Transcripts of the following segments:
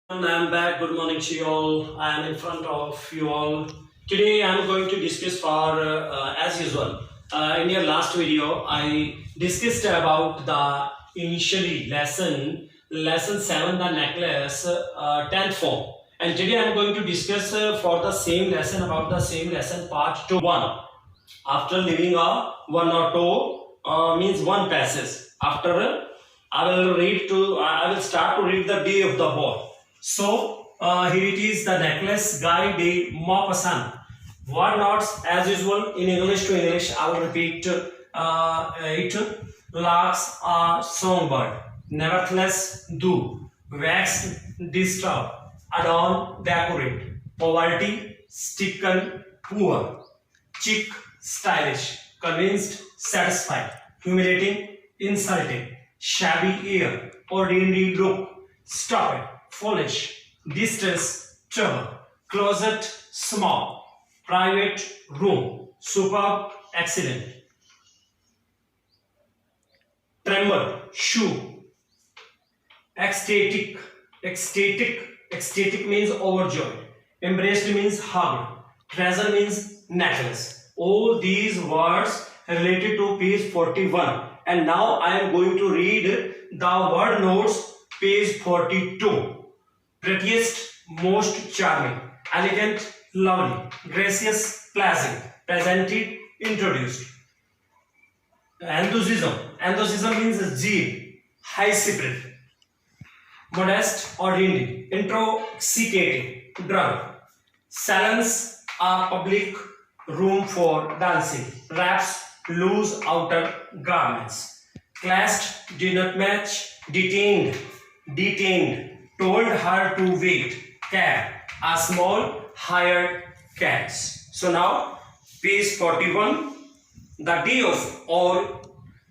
I'm back. Good morning to you all. I am in front of you all. Today I'm going to discuss as usual. In your last video, I discussed about the initially lesson 7, the necklace, 10th form. And today I'm going to discuss for the same lesson about the same lesson part 2 1. After leaving a one or two means one passage. After I will start to read the day of the ball. So here it is, the necklace guy de Maupassant. Word notes as usual in English to English. I will repeat it. Larks are songbird. Nevertheless, do. Waxed, disturb. Adorn, decorate. Poverty, sticken, poor. Chic, stylish. Convinced, satisfied. Humiliating, insulting. Shabby air, ordinary look. Stop it. Foolish, distress, trouble, closet, small, private room, superb, excellent, tremor, shoe, ecstatic, ecstatic means overjoyed, embraced means hugged, treasure means necklace. All these words related to page 41, and now I am going to read the word notes, page 42. Prettiest, most charming, elegant, lovely, gracious, pleasant, presented, introduced. Enthusiasm means zeal, high spirit. Modest, ordinary, intoxicating, drunk. Salons, a public room for dancing. Wraps, loose outer garments. Clashed, did not match. Detained, told her to wait. Cab, a small hired cats. So now page 41, the day of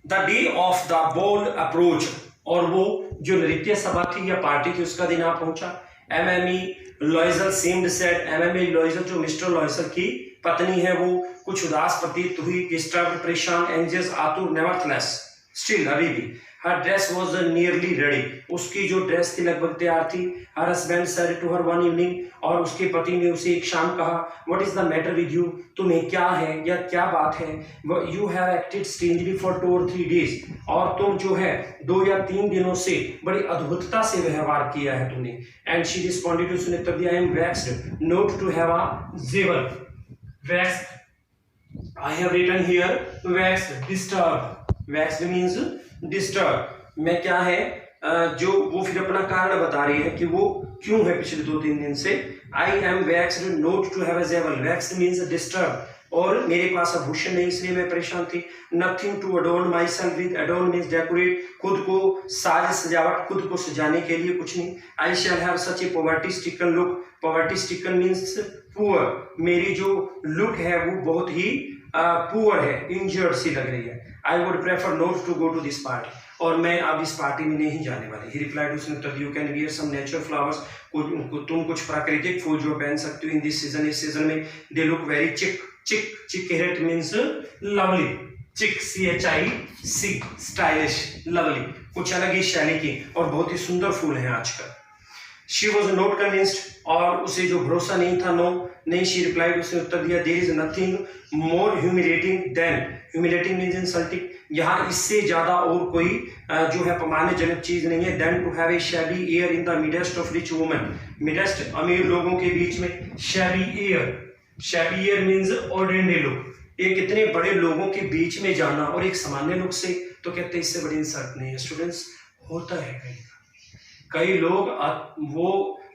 the ball approach, और वो जो नृत्य सभा थी या party थी उसका दिन आ पहुंचा. MME लॉयजल seemed sad. एमएमई लॉयजल जो मिस्टर लॉयजल की पत्नी है वो कुछ उदास प्रतीत हुई. डिस्टर्ब, परेशान, एंजियस, आतुर. नेवरथलेस, स्टिल, अभी भी. Her dress was nearly ready. उसकी जो ड्रेस थी लगभग तैयार थी. Her husband said to her one evening, और उसके पति ने उसे एक शाम कहा, What is the matter with you? तुम्हें क्या है या क्या बात है? You have acted strangely for 2 or 3 days. और तुम जो है 2 या 3 दिनों से बड़ी अद्भुतता से व्यवहार किया है तुमने. And she responded to, उसने तब दिया, I am vexed, not to have a zeal. Vexed. I have written here vexed, disturbed. Vexed means disturb में क्या है जो वो फिर अपना कारण बता रही है कि वो क्यों है पिछले 2-3 दिन से. I am vexed not to have a jewel. Vexed means disturb, और मेरे पास आभूषण नहीं इसलिए मैं परेशान थी. Nothing to adorn myself with. Adorn means decorate, खुद को साज सजावट, खुद को सजाने के लिए कुछ नहीं. I shall have such a poverty stricken look. Poverty stricken means poor. मेरी जो लुक है वो बहुत ही पुअर है, इंजर्ड सी लग रही है. I would prefer not to go to this party. और मैं अब इस पार्टी में नहीं जाने वाली. ही रिप्लाइड, उसने उत्तर दिया, you can wear some natural flowers. तुम कुछ प्राकृतिक फूल जो पहन सकते हो इन दिस सीजन, इस सीजन में. They look very chic means lovely. Chic, CHIC, stylish, lovely, कुछ अलग ही शैली की और बहुत ही सुंदर फूल है आजकल. शी वॉज नॉट कन्विंस्ड, और उसे जो भरोसा नहीं था, नो नहीं. शी रिप्लाइड, उसने उत्तर दिया, there is nothing more humiliating than. Humiliating means insulting. यहाँ इससे ज्यादा और कोई जो है अपमानजनक चीज नहीं है. Than to have a shabby air in the midst of rich women. Midst, अमीर लोगों के बीच में. Shabby air means ordinary look. एक इतने बड़े लोगों के बीच में जाना और एक सामान्य लुक से, तो कहते हैं इससे बड़ी इंसल्ट नहीं है. स्टूडेंट्स, होता है कई लोग वो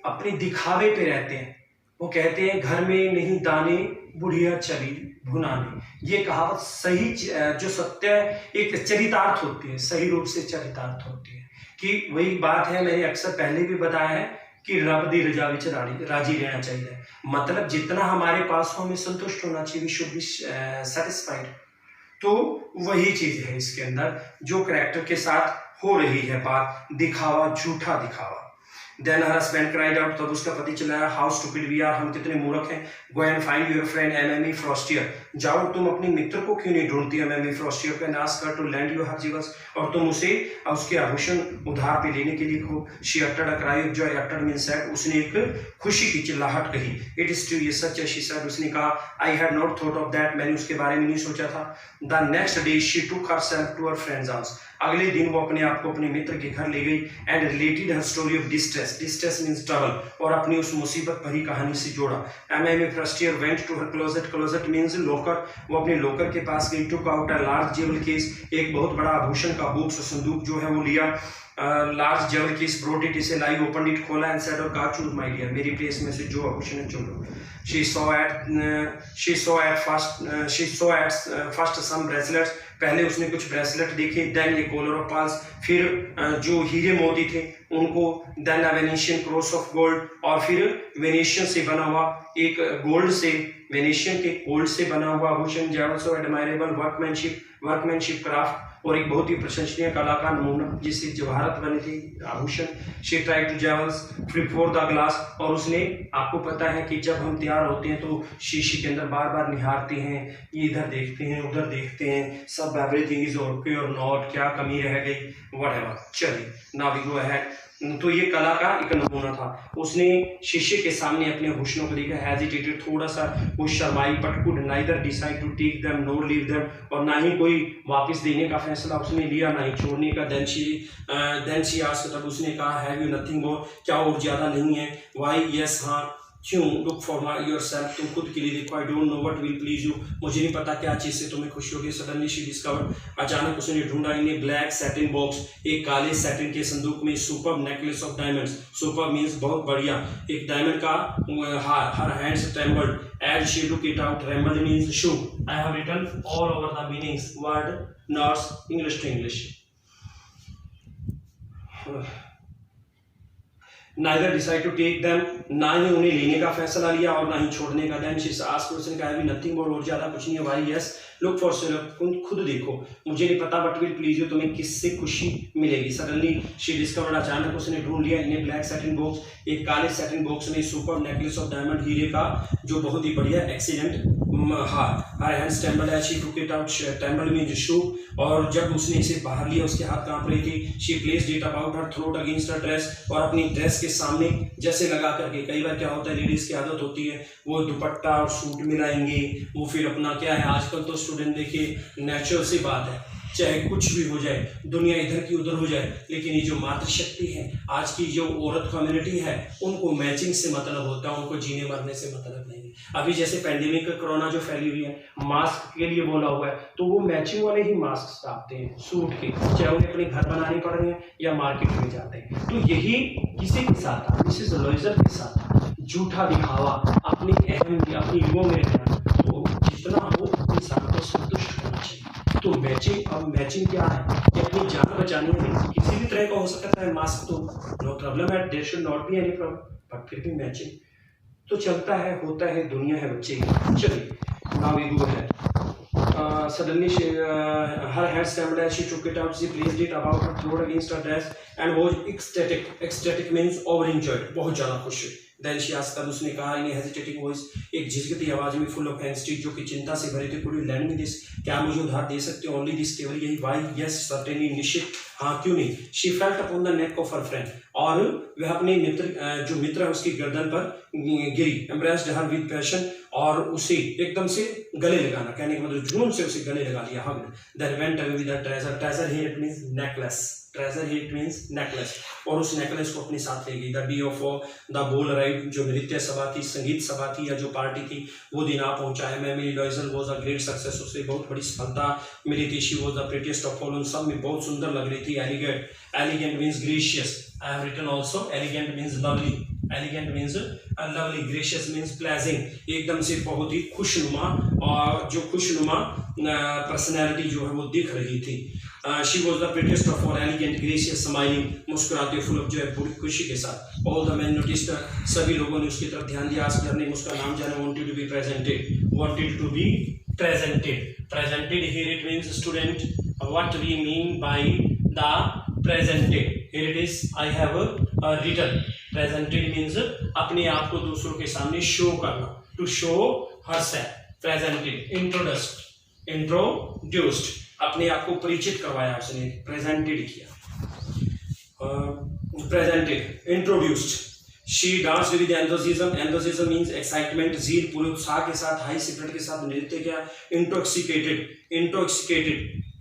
अपने दिखावे पे रहते हैं. वो कहते हैं घर में नहीं दाने, बुढ़िया चली भुनाने. ये कहावत सही जो सत्य एक चरितार्थ होती है, सही रूप से चरितार्थ होती है. कि वही बात है, मैंने अक्सर पहले भी बताया है कि रब दी रजा विच राजी रहना चाहिए. मतलब जितना हमारे पास हो हमें संतुष्ट होना चाहिए. We should be satisfied. तो वही चीज है इसके अंदर जो कैरेक्टर के साथ हो रही है बात. दिखावा, झूठा दिखावा. Then her husband cried out, तब उसका पति चिल्लाया, How stupid we are, हम कितने मूर्ख हैं. Go and find your friend MME Frostier. जाओ तुम अपने मित्र को क्यों नहीं ढूंढती है Mme Forestier can ask her to lend you her जीवस, और तुम उसे उसके आभूषण उधार पे लेने के लिए कहो। She uttered a cry of Joy, uttered means sad, उसने एक खुशी की चिल्लाहट कही। इट इज ट्रू, ये सच है, शी सेड, उसने कहा I had not thought of that, मैंने उसके बारे में नहीं सोचा था। The next day she took herself to her friend's house, अगले दिन वो अपने आप को अपने मित्र के घर ले गई and related her story of distress, distress means trouble, और अपनी उस मुसीबत भरी कहानी से जोड़ा। Mme Forestier went to her closet, closet means locker, वो अपने लॉकर के पास गई। Took out a large jewel case, एक बहुत बड़ा आभूषण का बॉक्स, संदूक जो है वो लिया। Large jewel case, brought it, इसे लाई, ओपन इट, खोला एंड सेड, और कहा चूज माय डियर, मेरी प्लेस में से जो आभूषण है चुन लो। she saw at first some bracelets, पहले उसने कुछ ब्रेसलेट देखे, then a collar of pearls, फिर जो हीरे मोती थे उनको, then a Venetian cross of gold, और फिर वेनेशियन से बना हुआ एक गोल्ड से, वेनेशियन के गोल्ड से बना हुआ आभूषण, ऑल्सो एडमायरेबल वर्कमैनशिप क्राफ्ट, और एक बहुत ही प्रशंसनीय कला का नमूना जिससे जवाहरत बने थे आभूषण। She tried to jewels before the glass, और उसने, आपको पता है कि जब हम तैयार होते हैं तो शीशे के अंदर बार बार निहारते हैं, ये इधर देखते हैं उधर देखते हैं, सब एवरीथिंग इज ओके और नॉट, क्या कमी रह गई, व्हाटएवर। चलिए नाउ वी गो अहेड। तो ये कला का एक नमूना था। उसने शीशे के सामने अपने आभूषणों को देखा, हेजिटेटेड, थोड़ा सा वो शर्माई, but could neither decide to take them nor leave them, और ना ही कोई वापस देने का फैसला उसने लिया, ना ही छोड़ने का। देन शी आस्क्ड, तब उसने कहा हैव यू नथिंग मोर, क्या और ज्यादा नहीं है। व्हाई, यस, हाँ, क्यों, लुक फॉर योरसेल्फ, तुम खुद के लिए देखो। I don't know what will please you, मुझे नहीं पता क्या चीज से तुम्हें खुशी होगी। सडनली शी डिस्कवर्ड, अचानक उसने ढूंढा, in a black satin box, एक काले सैटिन के संदूक में, superb necklace of diamonds, superb means बहुत बढ़िया, एक डायमंड का हार। Her hands trembled as she look it out, trembled means shook. I have written all over the meanings, word notes, English to English. Neither decide to take them, ना ही उन्हें लेने का फैसला लिया और ना ही छोड़ने का। Then she asked, उसने कहा भी nothing more, और ज्यादा कुछ नहीं है। Why, yes, look for yourself, तुम खुद देखो, मुझे नहीं पता but will please you, तुम्हें किससे खुशी मिलेगी। Suddenly she discovered, अचानक उसने ढूंढ लिया, in a black satin box, एक काले satin box में, superb necklace of diamond, हीरे का जो बहुत ही बढ़िया एक्सीलेंट हार। Her hands trembled as she took it out, trembled means shook, और जब उसने इसे बाहर लिया उसके हाथ कांप रहे थे। She placed it about her throat against her dress, और अपनी ड्रेस के सामने जैसे लगा करके, कई बार क्या होता है लेडीज की आदत होती है वो दुपट्टा और सूट मिलाएंगे, वो फिर अपना क्या है, आजकल तो स्टूडेंट देखिए नेचुरल सी बात है, चाहे कुछ भी हो जाए, दुनिया इधर की उधर हो जाए, लेकिन ये जो मातृशक्ति है, आज की जो औरत कम्युनिटी है, उनको मैचिंग से मतलब होता है, उनको जीने मरने से मतलब नहीं है। अभी जैसे पैंडेमिक कोरोना जो फैली हुई है, मास्क के लिए बोला हुआ है, तो वो मैचिंग वाले ही मास्क डालते हैं सूट के, चाहे उन्हें अपने घर बनाने पड़ रहे हैं या मार्केट में जाते हैं। तो यही किसी के साथ था, मिसेस लॉइजर के साथ था, झूठा दिखावा, अपनी अहम अपनी ईगो में रहना। तो जितना हो इंसान को संतुष्ट होना चाहिए। तो मैचिंग, अब मैचिंग क्या है कि अपनी जान बचानी है, किसी भी तरह का हो सकता है मास्क, तो नो प्रॉब्लम है, there should not be any problem, but फिर भी मैचिंग तो चलता है, होता है, दुनिया है बच्चे की। चलिए now we go ahead. Suddenly her hands trembled as she took it out. She placed it about her throat against her dress and was ecstatic. Ecstatic means overjoyed, बहुत ज्यादा खुश हुई। Then she asked, तब उसने कहा in a hesitating voice, एक झिझकती आवाज में, full of anxiety, जो कि चिंता से भरे थे, could you lend me this, क्या मुझे उधार दे सकते हो, only this, केवल यही, why, yes, certainly, निश्चित, हाँ क्यों नहीं। She felt upon the neck of her friend, और वह अपने मित्र, जो मित्र है उसकी गर्दन पर गिरी, embraced her with passion, और उसे एकदम से गले लगाना, कहने का मतलब जुनून से उसे गले लगा लिया, हग। Then went away with the treasure, treasure here it means necklace, treasure here it means necklace, और उस नेकलेस को अपने साथ ले गई। The day of the ball arrived, जो नृत्य सभा थी, संगीत सभा थी या जो पार्टी थी, वो दिन आ पहुंचा है। Mme Loisel was a great success, उसे बहुत बड़ी सफलता मिली थी। She was the prettiest of all, उन सब में बहुत सुंदर लग रही थी। Elegant, elegant means gracious, I have written also, elegant means lovely, elegant means lovely, gracious means pleasing, एकदम से बहुत ही खुशनुमा, और जो खुशनुमा पर्सनैलिटी जो है वो दिख रही थी। She was the prettiest of all, elegant, gracious, smiling, मुस्कुराते, full of joy, पूरी खुशी के साथ। All the men noticed her, सभी लोगों ने उसकी तरफ ध्यान दिया। आस्क्ड ने उसका नाम जाना, wanted to be presented, wanted to be presented, presented here it means student, what we mean by the presented, here it is I have written, presented means अपने आप को दूसरों के सामने शो करना, to show herself, presented, introduced, अपने आप को परिचित करवाया उसने, प्रेजेंटेड किया, presented, introduced. She danced with enthusiasm. Enthusiasm means excitement, zeal, पूरे उत्साह के साथ, हाई स्पिरिट के साथ नृत्य किया। Intoxicated, intoxicated,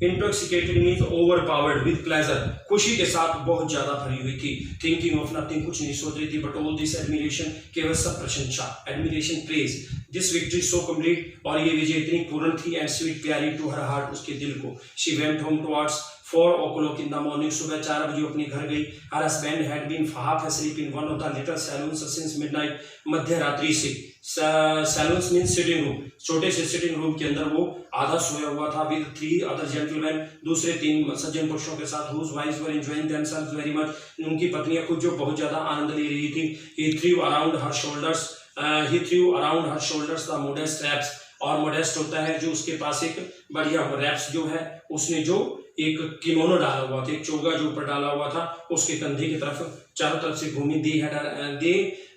intoxicated means overpowered with pleasure, खुशी के साथ बहुत ज्यादा भरी हुई थी। Thinking of nothing, कुछ नहीं सोच रही थी, but all this admiration, केवल सब प्रशंसा, admiration, praise. This victory so complete, और ये विजय इतनी पूर्ण थी and sweet, प्यारी to her heart, उसके दिल को। She went home towards 4 o'clock in the morning, सुबह 4 बजे अपने घर गई। Her husband had been half asleep in one of the little saloons since midnight, मध्य रात्रि से। Saloons means sitting room, छोटे से सिटिंग रूम के अंदर वो आधा सोया हुआ था। With 3 other gentlemen, दूसरे 3 सज्जन पुरुषों के साथ, whose wives were enjoying themselves very much, उनकी पत्नियां खुद जो बहुत ज्यादा आनंद ले रही थी। He threw around her shoulders the modest wraps, और मोडेस्ट होता है जो उसके पास एक बढ़िया रैप्स जो है, उसने जो एक किमोनो डाला हुआ था, एक चोगा जो ऊपर डाला हुआ था, उसके कंधे की तरफ चारों तरफ से घूमी। they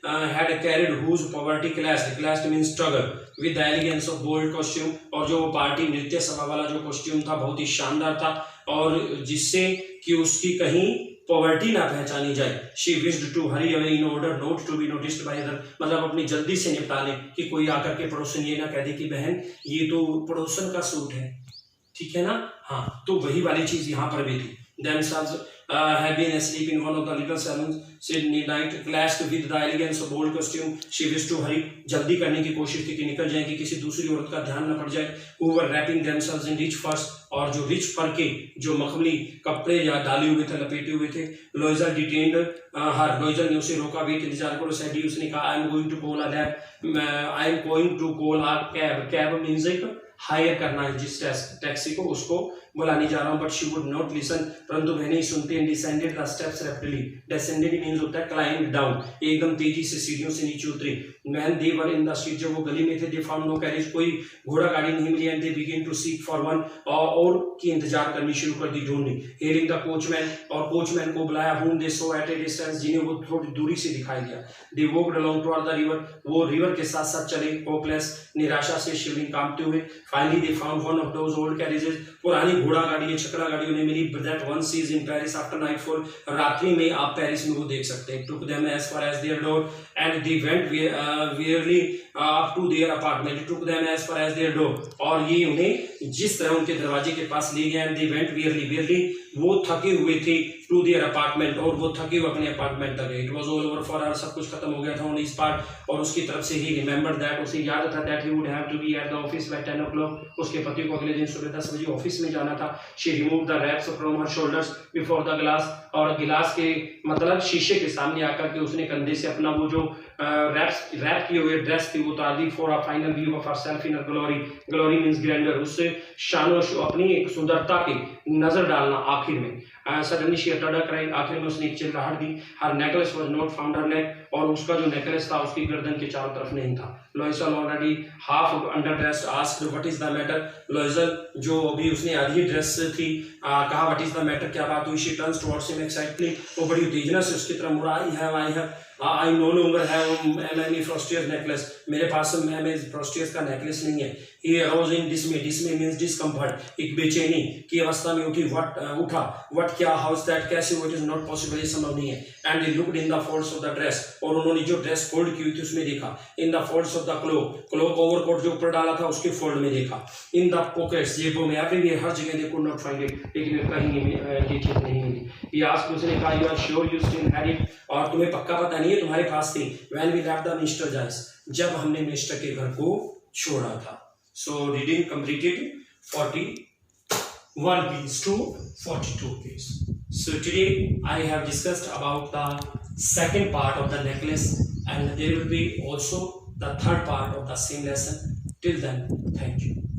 had carried whose poverty classed means struggle with the elegance of bold costume, और जो पार्टी नृत्य सभा वाला जो कॉस्ट्यूम था बहुत ही शानदार था, और जिससे कि उसकी कहीं पॉवर्टी ना पहचानी जाए। She wished to hurry away in order not to be noticed by other, मतलब अपनी जल्दी से निपटा ले कि कोई आकर के पड़ोसन ये ना कह दे कि बहन ये तो पड़ोसन का सूट है, ठीक है ना। हाँ, तो वही वाली चीज यहाँ पर भी थी। Themselves have been asleep in one of the little saloons since midnight, clashed with the elegance of bold costume. She wished to hurry, जल्दी करने की कोशिश थी कि निकल जाए कि किसी दूसरी औरत का ध्यान न पड़ जाए। Who were wrapping themselves in rich furs, और जो रिच फर के जो मखमली कपड़े या डाले हुए थे, लपेटे हुए थे। Loisel detained her, Loisel ने उसे रोका। वे इंतजार करो, सैडी उसने कहा I am going to call a cab, cab means एक हायर करना है जिस टैक्सी को, उसको बुलाने जा रहा हूँ। But she would not listen, परंतु वह नहीं सुनती। And descended the steps rapidly, descended means होता है क्लाइंब डाउन, एकदम तेजी से सीढ़ियों से नीचे उतरे। When they were in the street, जब वो गली में थे, दे फाउंड नो कैरेज, कोई घोड़ा गाड़ी नहीं मिली। And they begin to seek for one, और की इंतजार करनी शुरू कर दी, ढूंढनी। हेलिंग द कोचमैन, और कोचमैन को बुलाया। whom they saw at a distance, जिन्हें वो थोड़ी दूरी से दिखाई दिया। They walked along toward the river, वो रिवर के साथ साथ चले। होपलेस, निराशा से, शिवरिंग, कांपते हुए। Finally they found one of those old carriages, पुरानी घोड़ा गाड़ी, छकड़ा गाड़ी उन्हें मिली। that one sees in Paris after nightfall, रात्रि में आप पेरिस में वो देख सकते हैं। took them as far as their door, and they went wearily up to their apartment. took them as far as their door, और ये उन्हें जिस तरह उनके दरवाजे के पास ले गया। and they went wearily, वो थके हुए थे, to their apartment, और वो थके हुए अपने अपार्टमेंट तक गए। it was all over for her, सब कुछ खत्म हो गया था उन्हें इस पार्ट, और उसकी तरफ से ही remembered that, उसे याद था that he would have to be at the office by 10 o'clock, उसके पति को अगले दिन सुबह 10 बजे ऑफिस में जाना था। she removed the wraps from her shoulders before the glass, और गिलास के मतलब शीशे के सामने आकर के उसने कंधे से अपना वो जो रैप किए हुए ड्रेस थी वो उतार दी। For a final view of herself in her glory, glory means grandeur, उससे शान अपनी एक सुंदरता की नजर डालना आखिर में। Suddenly she uttered a cry, आखिर में उसने एक चिल्लाहट दी। her necklace was not found her neck, और उसका जो नेकलेस था उसकी गर्दन के चारों तरफ नहीं था। Loisel already half underdressed asked what is the matter, Loisel जो अभी उसने आधी ड्रेस थी कहा what is the matter, क्या बात हुई। she turns towards him excitedly, वो बड़ी उत्तेजना से उसकी तरफ मुड़ा। I no longer have M.M. Frostiers necklace, मेरे पास M.M. Frostiers का नेकलेस नहीं है। He arose in dismay, dismay means discomfort, एक बेचैनी की अवस्था में उठा। What क्या, how is that, कैसे, वो, it is not possible, ये संभव नहीं है। And they looked in the folds of the dress, और उन्होंने जो ड्रेस फोल्ड की हुई थी उसमें देखा। In the folds of the cloak overcoat जो ऊपर डाला था उसके फोल्ड में देखा। In the pockets, जेबों में, everywhere, हर जगह they could not find it, लेकिन कहीं ये चीज नहीं मिली। He asked, उसने कहा you are sure you still had it, और तुम्हें पक्का पता नहीं है तुम्हारे पास थी। When we left the minister's house, जब हमने मिनिस्टर के घर को छोड़ा था। So reading completed 41 page to 42 page. So today I have discussed about the second part of the necklace, and there will be also the third part of the same lesson. Till then, thank you.